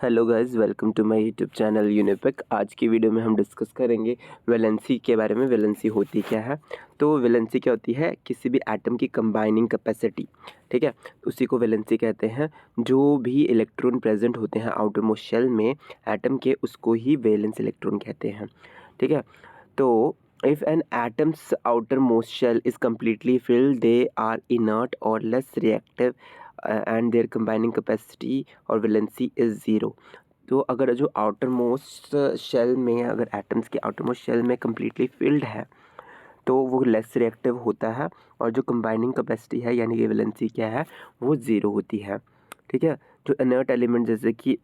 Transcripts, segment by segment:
Hello guys, welcome to my YouTube channel यूनिपिक। आज की वीडियो में हम डिस्कस करेंगे वैलेंसी के बारे में। वैलेंसी होती क्या है? तो वैलेंसी क्या होती है? किसी भी एटम की कंबाइनिंग कैपेसिटी, ठीक है, उसी को वैलेंसी कहते हैं। जो भी इलेक्ट्रॉन प्रेजेंट होते हैं आउटर मोस्ट शेल में एटम के, उसको ही वैलेंस इलेक्ट्रॉन कहते हैं, ठीक है। तो if an atom's outermost shell is completely filled, they are inert or less reactive and their combining capacity और valency is zero। तो अगर जो आउटर मोस्ट शेल में, अगर एटम्स के आउटर मोस्ट शेल में कम्प्लीटली फिल्ड है तो वो लेस रिएक्टिव होता है, और जो कंबाइनिंग कैपेसिटी है यानी कि वैलेंसी क्या है, वो ज़ीरो होती है, ठीक है। जो इनर्ट एलिमेंट जैसे कि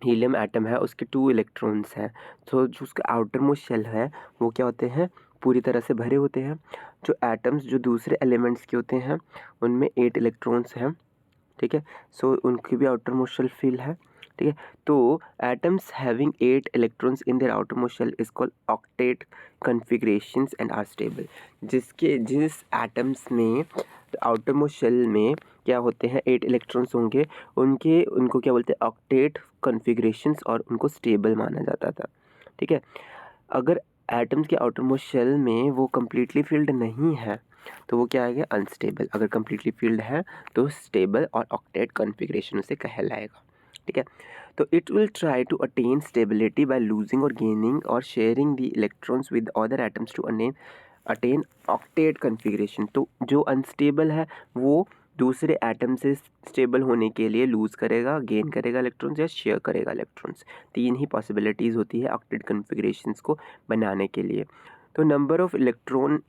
हीलियम एटम है, उसके 2 इलेक्ट्रॉन्स हैं, तो जो उसका आउटर मोस्ट शेल है वो क्या होते हैं, पूरी तरह से भरे होते हैं। जो एटम्स जो दूसरे एलिमेंट्स के होते हैं उनमें 8 इलेक्ट्रॉन्स हैं, ठीक है। सो उनकी भी आउटर मोस्ट शेल फिल है, ठीक है। तो atoms having 8 electrons in their outermost shell is called octet configurations and are stable. जिस एटम्स में आउटर मोस्ट शेल में क्या होते हैं, 8 इलेक्ट्रॉन्स होंगे, उनको क्या बोलते हैं, ऑक्टेट कॉन्फ़िगरेशंस, और उनको स्टेबल माना जाता था, ठीक है। अगर एटम्स के आउटर मोस्ट शेल में वो कम्प्लीटली फिल्ड नहीं है तो वो क्या आएगा, अनस्टेबल। अगर कम्प्लीटली फिल्ड है तो स्टेबल और ऑक्टेट कॉन्फ़िगरेशन उसे कहलाएगा, ठीक है। तो it will try to attain stability by losing और गेनिंग और sharing the electrons with other atoms to attain octet configuration. तो जो अनस्टेबल है वो दूसरे एटम से स्टेबल होने के लिए लूज़ करेगा, गेन करेगा इलेक्ट्रॉन्स, या शेयर करेगा इलेक्ट्रॉन्स। 3 ही पॉसिबिलिटीज़ होती है ऑक्टेट कॉन्फ़िगरेशंस को बनाने के लिए। तो number of electron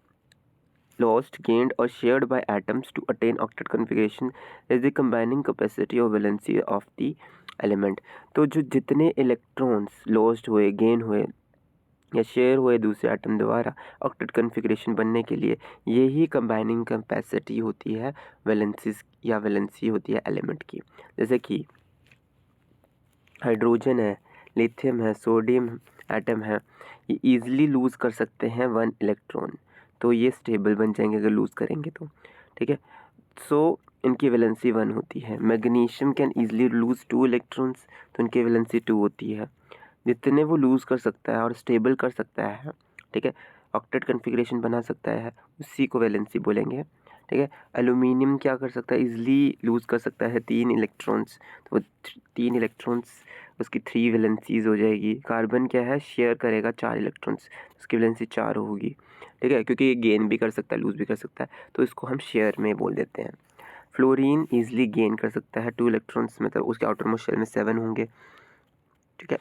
lost, gained or shared by atoms to attain octet configuration is the combining capacity or valency of the element। तो जो जितने इलेक्ट्रॉन्स लॉस्ट हुए, गेन हुए या शेयर हुए दूसरे एटम द्वारा ऑक्टेट कॉन्फ़िगरेशन बनने के लिए, यही कंबाइनिंग कैपेसिटी होती है वैलेंसीज या वैलेंसी होती है एलिमेंट की। जैसे कि हाइड्रोजन है, लिथियम है, सोडियम एटम है, ये ईज़िली लूज़ कर सकते हैं 1 इलेक्ट्रॉन, तो ये स्टेबल बन जाएंगे अगर लूज़ करेंगे तो, ठीक है। सो इनकी वैलेंसी 1 होती है। Magnesium can easily lose 2 electrons, तो इनकी वैलेंसी 2 होती है। जितने वो लूज़ कर सकता है और स्टेबल कर सकता है, ठीक है, ऑक्टेट कॉन्फ़िगरेशन बना सकता है, उसी को वैलेंसी बोलेंगे, ठीक है। एल्यूमिनियम क्या कर सकता है, ईज़िली लूज़ कर सकता है 3 इलेक्ट्रॉन्स, तो 3 इलेक्ट्रॉन्स उसकी 3 वैलेंसीज़ हो जाएगी। कार्बन क्या है, शेयर करेगा 4 इलेक्ट्रॉन्स, उसकी वैलेंसी 4 होगी, ठीक है, क्योंकि ये गेन भी कर सकता है, लूज़ भी कर सकता है, तो इसको हम शेयर में बोल देते हैं। फ्लोरीन ईज़िली गेन कर सकता है 2 इलेक्ट्रॉन्स, मतलब उसके आउटर मोस्ट शेल में 7 होंगे, ठीक है।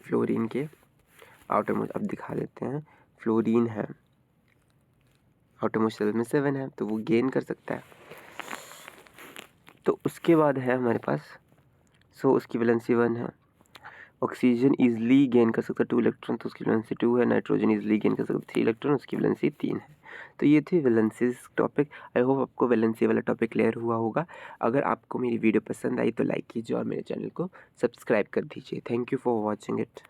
फ्लोरीन के आउटर मोस्ट अब दिखा देते हैं। फ्लोरीन है, आउटर मोस्ट शेल में 7 है, तो वो गेन कर सकता है। तो उसके बाद है हमारे पास, उसकी वैलेंसी 1 है। ऑक्सीजन ईज़िली गेन कर सकता है 2 इलेक्ट्रॉन, तो उसकी वैलेंसी 2 है। नाइट्रोजन ईज़िली गेन कर सकता है 3 इलेक्ट्रॉन, उसकी वैलेंसी 3 है। तो ये थी वैलेंसीज़ टॉपिक। आई होप आपको वैलेंसी वाला टॉपिक क्लियर हुआ होगा। अगर आपको मेरी वीडियो पसंद आई तो लाइक कीजिए और मेरे चैनल को सब्सक्राइब कर दीजिए। Thank you for watching it.